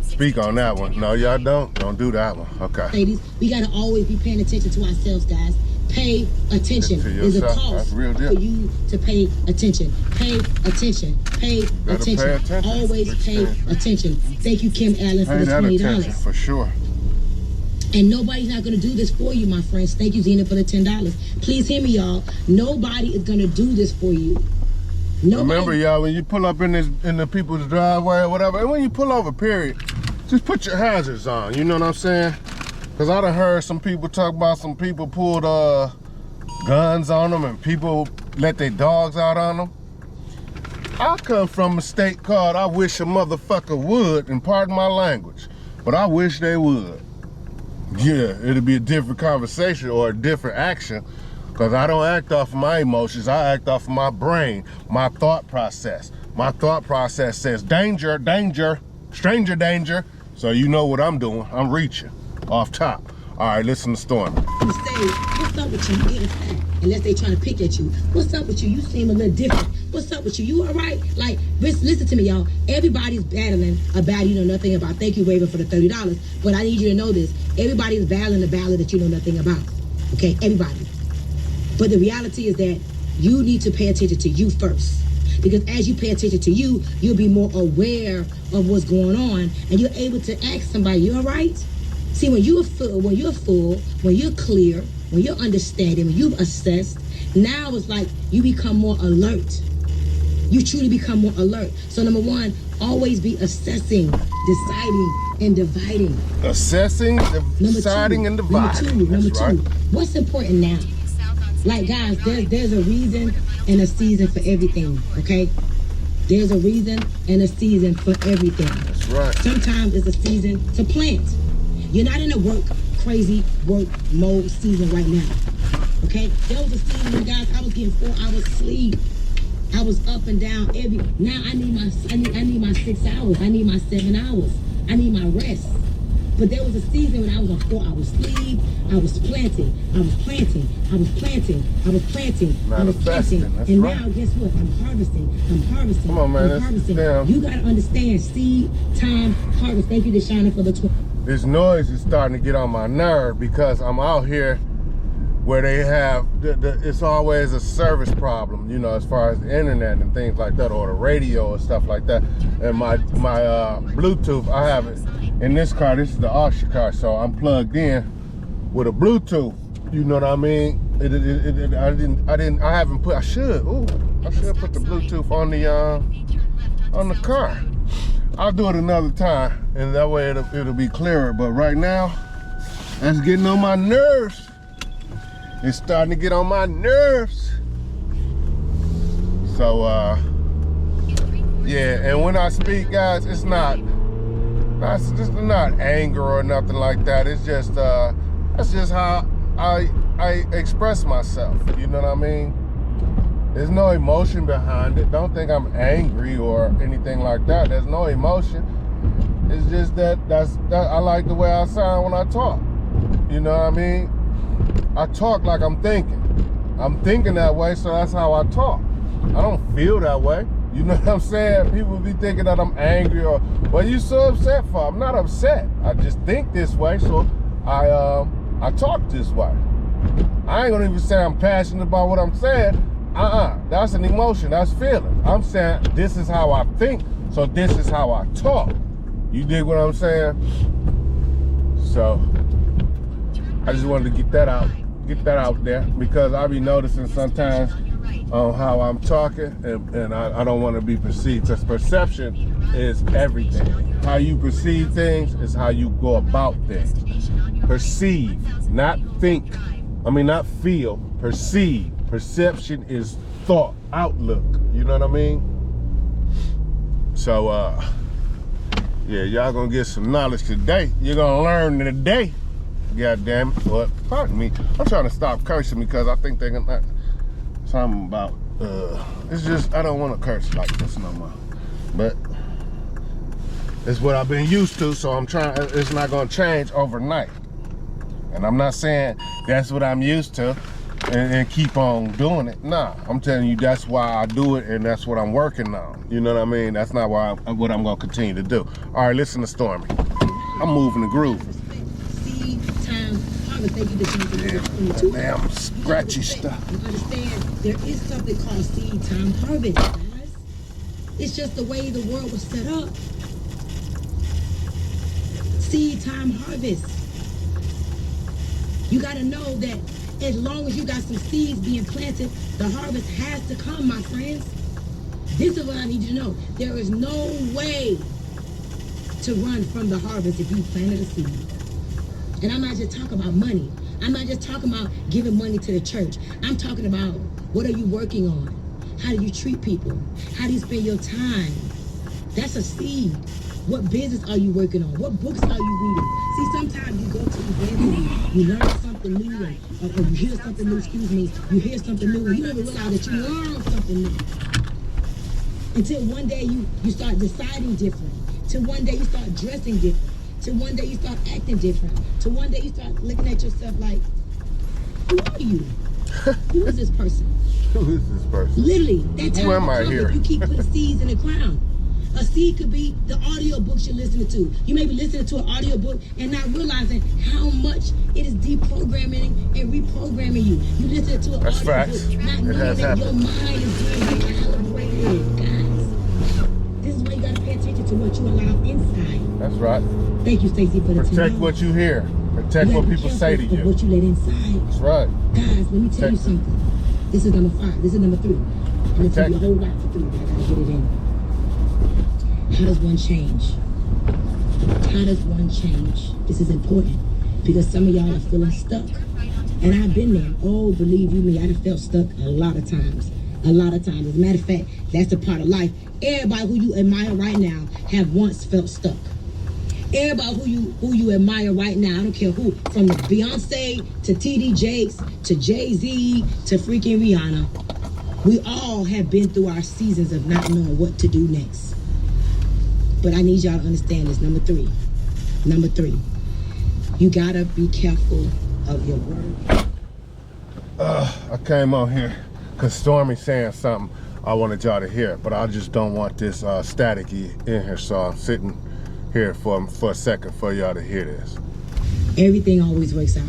speak on that one. No, y'all don't. Don't do that one. Okay. Ladies, we got to always be paying attention to ourselves, guys. Pay attention. There's a cost for you to pay attention. Pay attention. Pay attention. Always pay attention. Thank you, Kim Allen, for the $20. For sure. And nobody's not going to do this for you, my friends. Thank you, Zena, for the $10. Please hear me, y'all. Nobody is going to do this for you. Nobody. Remember, y'all, when you pull up in the people's driveway or whatever, and when you pull over, period, just put your hazards on. You know what I'm saying? Because I done heard some people talk about some people pulled guns on them and people let their dogs out on them. I come from a state called I wish a motherfucker would, and pardon my language, but I wish they would. Yeah, it'll be a different conversation or a different action, because I don't act off of my emotions. I act off of my brain, my thought process. My thought process says danger, danger, stranger danger. So you know what I'm doing. I'm reaching off top. All right, listen to Stormy. You say, what's up with you? You getting fat. Unless they trying to pick at you. What's up with you? You seem a little different. What's up with you? You all right? Like, listen to me, y'all. Everybody's battling a battle you know nothing about. Thank you, Raven, for the $30. But I need you to know this. Everybody's battling a battle that you know nothing about. Okay? Everybody. But the reality is that you need to pay attention to you first. Because as you pay attention to you, you'll be more aware of what's going on. And you're able to ask somebody, you all right? See, when you're full, when you're clear, when you're understanding, when you've assessed, now it's like you become more alert. You truly become more alert. So number one, always be assessing, deciding, and dividing. Assessing, deciding, and dividing. Number two, what's important now? Like, guys, there's a reason and a season for everything, okay? There's a reason and a season for everything. That's right. Sometimes it's a season to plant. You're not in a crazy work mode season right now, okay? There was a season when, guys, I was getting 4 hours sleep. I was up and down now I need my 6 hours. I need my 7 hours. I need my rest. But there was a season when I was on 4 hours sleep. I was planting. And now, guess what? I'm harvesting. Come on, man. I'm harvesting. You got to understand seed, time, harvest. Thank you, Deshauna, for the 12. This noise is starting to get on my nerve because I'm out here where they have, it's always a service problem, you know, as far as the internet and things like that, or the radio and stuff like that. And my Bluetooth, I have it in this car. This is the auction car, so I'm plugged in with a Bluetooth. You know what I mean? I should put the Bluetooth on the car. I'll do it another time, and that way it'll be clearer. But right now, that's getting on my nerves. It's starting to get on my nerves. So, yeah, and when I speak, guys, it's not anger or nothing like that. It's just, that's just how I express myself. You know what I mean? There's no emotion behind it. Don't think I'm angry or anything like that. There's no emotion. It's just that I like the way I sound when I talk. You know what I mean? I talk like I'm thinking. I'm thinking that way, so that's how I talk. I don't feel that way. You know what I'm saying? People be thinking that I'm angry or, what are you so upset for? I'm not upset. I just think this way, so I talk this way. I ain't gonna even say I'm passionate about what I'm saying. That's an emotion, that's feeling. I'm saying this is how I think, so this is how I talk. You dig what I'm saying? So, I just wanted to get that out there, because I be noticing sometimes on how I'm talking, and I don't want to be perceived, because perception is everything. How you perceive things is how you go about things. Perceive, not think. Not feel, perceive. Perception is thought, outlook. You know what I mean? So, yeah, y'all gonna get some knowledge today. You're gonna learn today. God damn it. What? Pardon me. I'm trying to stop cursing because I think they're gonna something about it's just I don't want to curse like this no more. But it's what I've been used to, so I'm trying. It's not gonna change overnight. And I'm not saying that's what I'm used to and keep on doing it. Nah, I'm telling you that's why I do it and that's what I'm working on. You know what I mean? That's not why what I'm gonna continue to do. All right, listen to Stormy. I'm moving the groove. Seed time harvest. Thank you to Jonathan. Yeah, damn scratchy stuff. You understand? There is something called seed time harvest, guys. It's just the way the world was set up. Seed time harvest. You got to know that as long as you got some seeds being planted, the harvest has to come, my friends. This is what I need you to know. There is no way to run from the harvest if you planted a seed. And I'm not just talking about money. I'm not just talking about giving money to the church. I'm talking about what are you working on? How do you treat people? How do you spend your time? That's a seed. What business are you working on? What books are you reading? See, sometimes you go to events, you learn something new, or you hear something new, you hear something new, and you never realize that you learned something new. Until one day you start deciding different. Till one day you start dressing different. Till one day you start acting different. Till one day you start looking at yourself like, who are you? Who is this person? Who is this person? Literally, that time Who am I here? You keep putting seeds in the ground. A seed could be the audio books you're listening to. You may be listening to an audio book and not realizing how much it is deprogramming and reprogramming you. You listen to an audio book, not knowing that your mind is being recalibrated, guys. This is why you gotta pay attention to what you allow inside. That's right. Thank you, Stacey, for the Protect what you hear. Protect what people say to you. What you let inside. That's right. Guys, let me tell you something. This is number 5. This is number 3. I'm gonna tell you a whole lot for 3, but I gotta get it in. How does one change? How does one change? This is important because some of y'all are feeling stuck. And I've been there. Oh, believe you me, I've felt stuck a lot of times. A lot of times. As a matter of fact, that's a part of life. Everybody who you admire right now have once felt stuck. Everybody who you admire right now, I don't care who, from Beyonce to TD Jakes to Jay-Z to freaking Rihanna, we all have been through our seasons of not knowing what to do next. But I need y'all to understand this. Number 3. Number 3. You gotta be careful of your word. I came on here because Stormy's saying something I wanted y'all to hear, but I just don't want this staticky in here, so I'm sitting here for a second for y'all to hear this. Everything always works out.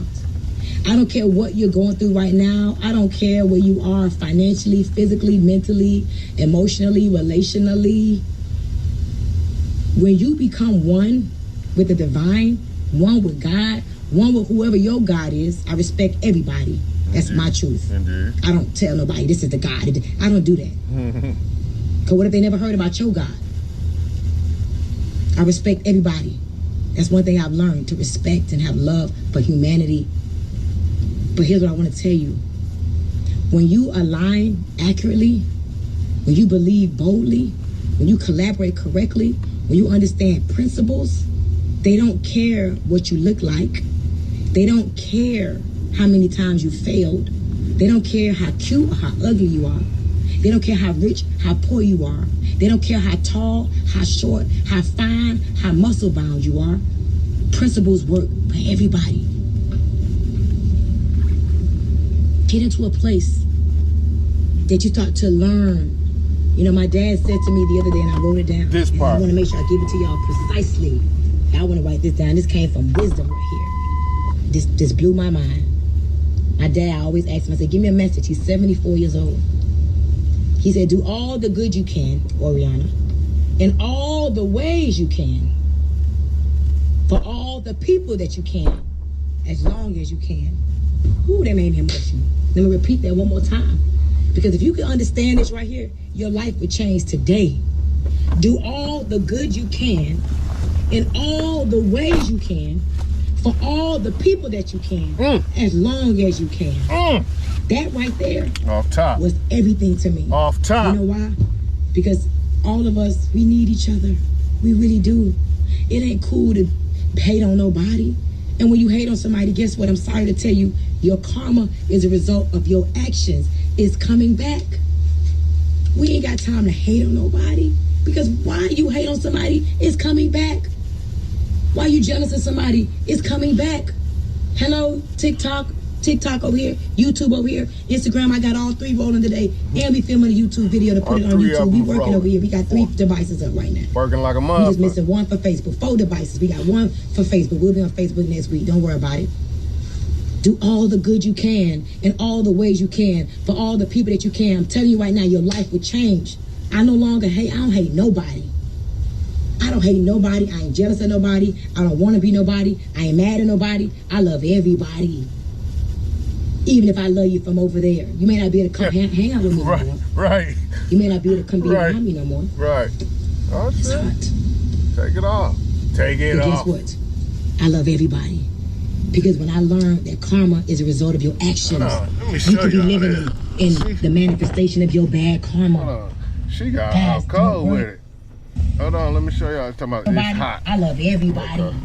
I don't care what you're going through right now. I don't care where you are financially, physically, mentally, emotionally, relationally. When you become one with the divine, one with God, one with whoever your God is, I respect everybody. That's my truth. Indeed. I don't tell nobody this is the God. I don't do that. Because what if they never heard about your God? I respect everybody. That's one thing I've learned, to respect and have love for humanity. But here's what I want to tell you. When you align accurately, when you believe boldly, when you collaborate correctly, when you understand principles, they don't care what you look like. They don't care how many times you failed. They don't care how cute or how ugly you are. They don't care how rich, how poor you are. They don't care how tall, how short, how fine, how muscle bound you are. Principles work for everybody. Get into a place that you start to learn. You know, my dad said to me the other day, and I wrote it down. This part. I want to make sure I give it to y'all precisely. I want to write this down. This came from wisdom right here. This blew my mind. My dad always asked me, I said, give me a message. He's 74 years old. He said, do all the good you can, Oriana, in all the ways you can, for all the people that you can, as long as you can. Ooh, that made me emotional. Let me repeat that one more time. Because if you can understand this right here, your life would change today. Do all the good you can, in all the ways you can, for all the people that you can, as long as you can. That right there Off top. was everything to me. Off top. You know why? Because all of us, we need each other. We really do. It ain't cool to hate on nobody. And when you hate on somebody, guess what? I'm sorry to tell you, your karma is a result of your actions. It's coming back. We ain't got time to hate on nobody. Because why you hate on somebody, it's coming back. Why you jealous of somebody, it's coming back. Hello, TikTok over here, YouTube over here, Instagram. I got all 3 rolling today. And we filming a YouTube video to put it on YouTube. We working rolling over here. We got 3 devices up right now. Working like a motherfucker. We just missing 1 for Facebook. 4 devices. We got 1 for Facebook. We'll be on Facebook next week. Don't worry about it. Do all the good you can in all the ways you can for all the people that you can. I'm telling you right now, your life will change. I no longer hate. I don't hate nobody. I don't hate nobody. I ain't jealous of nobody. I don't want to be nobody. I ain't mad at nobody. I love everybody. Even if I love you from over there. You may not be able to come hang out with me no more. Right. You may not be able to come be around me no more. Right. Oh, it's shit. hot. Take it off. Take it But off. guess what? I love everybody. Because when I learned that karma is a result of your actions, you could be living in the manifestation of your bad karma. She got out cold with it. Hold on, let me show y'all. It's talking about it's hot. I love everybody. Okay.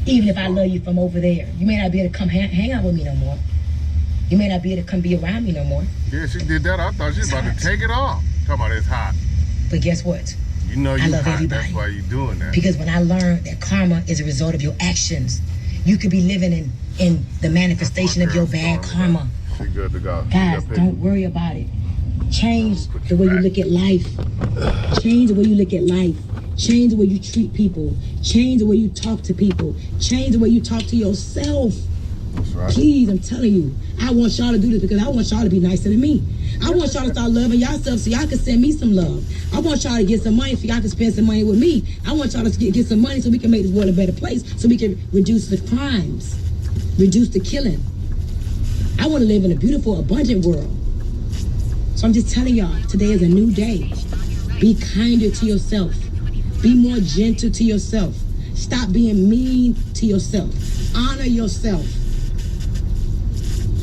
Even if I love you from over there. You may not be able to come hang out with me no more. You may not be able to come be around me no more. Yeah, she did that. I thought she was about to take it off. Talking about it's hot. But guess what? You know you love hot. Everybody. That's why you doing that. Because when I learned that karma is a result of your actions, you could be living in the manifestation of your bad karma. She good to go. Guys, don't worry about it. Change the way you look at life. Change the way you look at life. Change the way you treat people. Change the way you talk to people. Change the way you talk to yourself. That's right. Please, I'm telling you. I want y'all to do this because I want y'all to be nicer than me. I want y'all to start loving yourself so y'all can send me some love. I want y'all to get some money so y'all can spend some money with me. I want y'all to get some money so we can make this world a better place, so we can reduce the crimes, reduce the killing. I want to live in a beautiful, abundant world. So I'm just telling y'all, today is a new day. Be kinder to yourself. Be more gentle to yourself. Stop being mean to yourself. Honor yourself.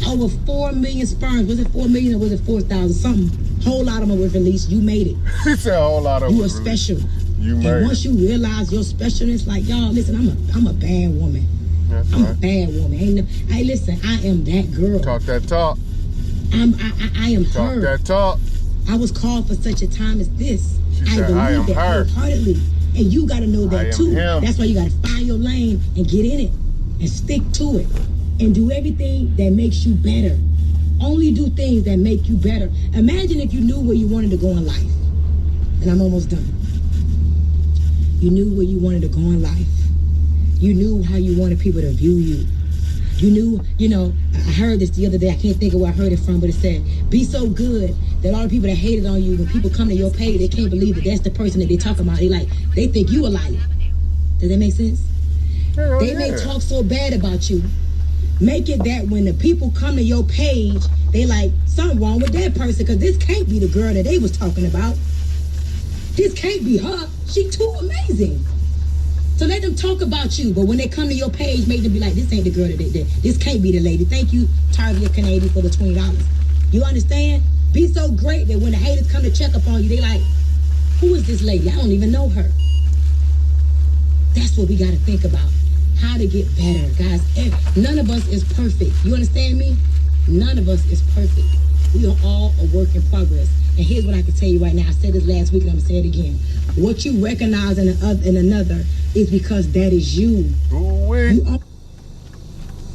Over 4 million sperms. Was it 4 million or was it 4,000? Something. Whole lot of them were released. You made it. He said a whole lot of them. You are special. You made it. And once you realize your specialness, like y'all, listen, I'm a bad woman. That's I'm right. a bad woman. Hey, listen, I am that girl. Talk that talk. I am Talk her. that talk. I was called for such a time as this. She said, I am believe that her. wholeheartedly. And you got to know I that am too. him. That's why you got to find your lane and get in it and stick to it and do everything that makes you better. Only do things that make you better. Imagine if you knew where you wanted to go in life. And I'm almost done. You knew where you wanted to go in life. You knew how you wanted people to view you. You knew, I heard this the other day. I can't think of where I heard it from, but it said, be so good that all the people that hated on you, when people come to your page, they can't believe that that's the person that they talk about. They think you a liar. Does that make sense? Hell They may talk so bad about you. Make it that when the people come to your page, they like, something wrong with that person, because this can't be the girl that they was talking about. This can't be her. She too amazing. So let them talk about you, but when they come to your page, make them be like, this ain't the girl that this can't be the lady. Thank you, Tarvia Canadian, for the $20. You understand? Be so great that when the haters come to check up on you, they like, who is this lady? I don't even know her. That's what we got to think about. How to get better, guys. None of us is perfect. You understand me? None of us is perfect. We are all a work in progress. And here's what I can tell you right now. I said this last week and I'm going to say it again. What you recognize in another is because that is you. You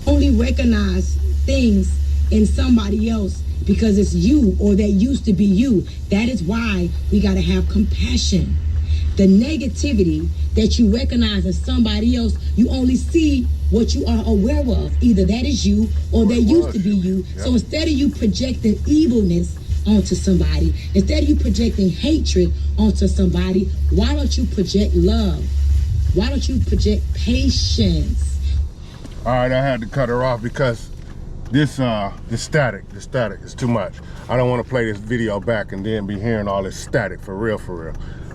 only recognize things in somebody else because it's you, or that used to be you. That is why we got to have compassion. The negativity that you recognize in somebody else, you only see what you are aware of. Either that is you or that used to be you. Yep. So instead of you projecting evilness onto somebody, instead of you projecting hatred onto somebody, why don't you project love? Why don't you project patience? All right, I had to cut her off because the static is too much. I don't want to play this video back and then be hearing all this static for real.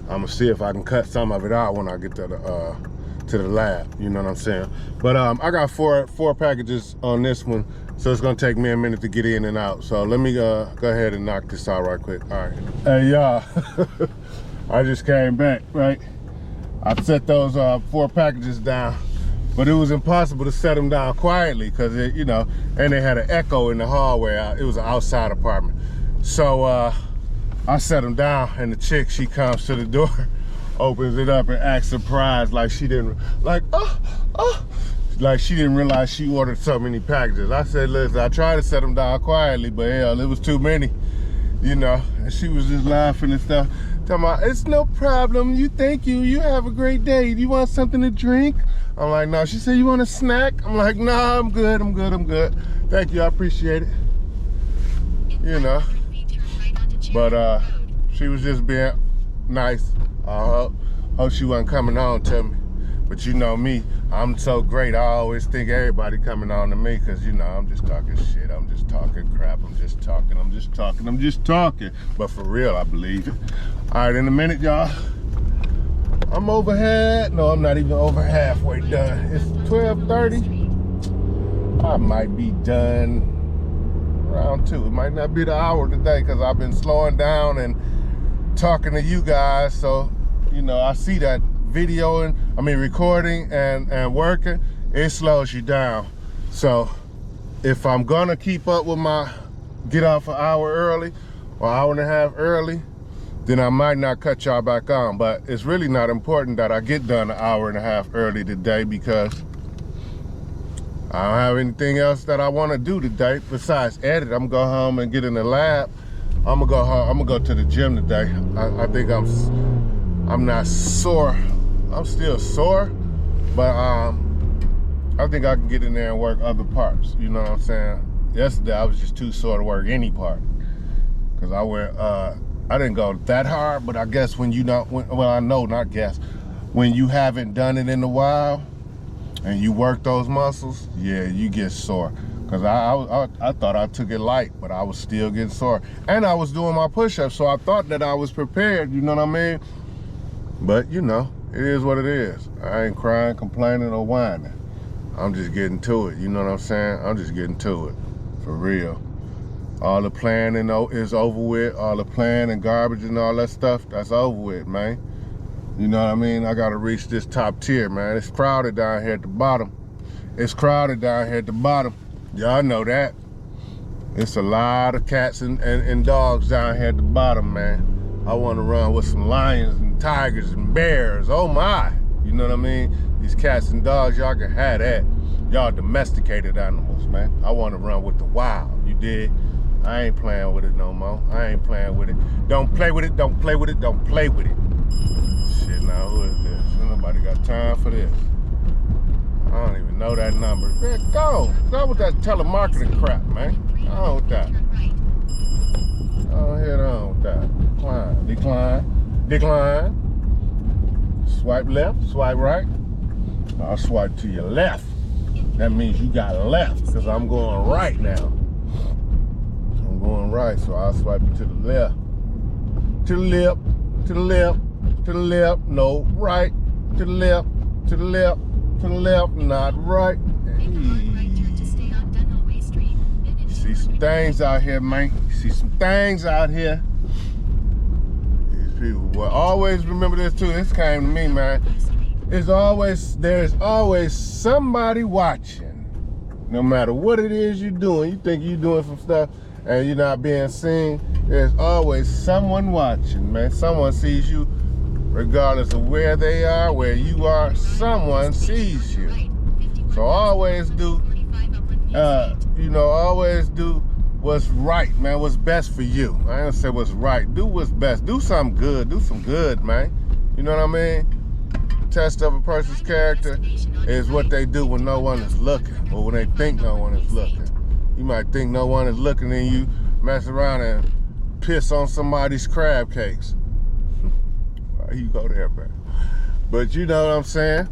I'm gonna see if I can cut some of it out when I get to the lab. You know what I'm saying? But I got four packages on this one, so it's gonna take me a minute to get in and out. So let me go ahead and knock this out right quick. All right. Hey y'all, I just came back, right? I set those 4 packages down. But it was impossible to set them down quietly because, you know, and they had an echo in the hallway. It was an outside apartment. So I set them down, and the chick, she comes to the door, opens it up and acts surprised, like she didn't, like she didn't realize she ordered so many packages. I said, listen, I tried to set them down quietly, but hell, it was too many, you know. And she was just laughing and stuff, talking about, it's no problem, you have a great day. Do you want something to drink? I'm like, no. She said, you want a snack? I'm like, nah, I'm good. Thank you, I appreciate it. You know, but she was just being nice. I hope she wasn't coming on to me. But you know me, I'm so great. I always think everybody coming on to me because, you know, I'm just talking shit. I'm just talking crap. I'm just talking. But for real, I believe it. All right, in a minute, y'all. I'm overhead. No, I'm not even over halfway done. It's 12:30. I might be done around 2. It might not be the hour today because I've been slowing down and talking to you guys. So, you know, I see that recording and working, it slows you down. So if I'm gonna keep up with my get off an hour early or hour and a half early, then I might not cut y'all back on. But it's really not important that I get done an hour and a half early today because I don't have anything else that I want to do today besides edit. I'm gonna go home and get in the lab. I'm gonna go home. I'm gonna go to the gym today. I think I'm not sore. I'm still sore, but I think I can get in there and work other parts. You know what I'm saying? Yesterday I was just too sore to work any part because I went. I didn't go that hard, but I guess when you don't, well, I know, not guess, when you haven't done it in a while and you work those muscles, yeah, you get sore. Cause I thought I took it light, but I was still getting sore. And I was doing my push-ups, so I thought that I was prepared, you know what I mean? But you know, it is what it is. I ain't crying, complaining, or whining. I'm just getting to it, you know what I'm saying? I'm just getting to it, for real. All the planning is over with. All the planning and garbage and all that stuff, that's over with, man. You know what I mean? I gotta reach this top tier, man. It's crowded down here at the bottom. Y'all know that. It's a lot of cats and dogs down here at the bottom, man. I wanna run with some lions and tigers and bears. Oh my. You know what I mean? These cats and dogs, y'all can have that. Y'all domesticated animals, man. I wanna run with the wild, you dig? I ain't playing with it no more. I ain't playing with it. Don't play with it. Shit, now who is this? Ain't nobody got time for this. I don't even know that number. Man, go. Stop with that telemarketing crap, man. I don't want that. Head on with that. Decline. Swipe left, swipe right. I'll swipe to your left. That means you got left, because I'm going right now. I'm going right, so I'll swipe it to the left. To the left, no, right. To the left, not right. Hey. See some things out here, man. These people will always remember this too. This came to me, man. There's always somebody watching. No matter what it is you're doing, you think you're doing some stuff and you're not being seen, there's always someone watching, man. Someone sees you, regardless of where they are, where you are, someone sees you. So always do, always do what's right, man, what's best for you. I ain't gonna say what's right, do what's best. Do something good, man. You know what I mean? Test of a person's character is what they do when no one is looking, or when they think no one is looking. You might think no one is looking and you mess around and piss on somebody's crab cakes. Why you go there, man? But you know what I'm saying?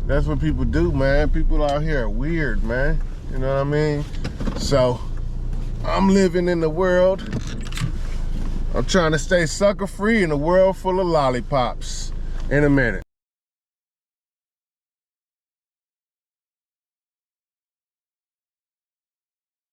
That's what people do, man. People out here are weird, man. You know what I mean? So, I'm living in the world. I'm trying to stay sucker free in a world full of lollipops. In a minute.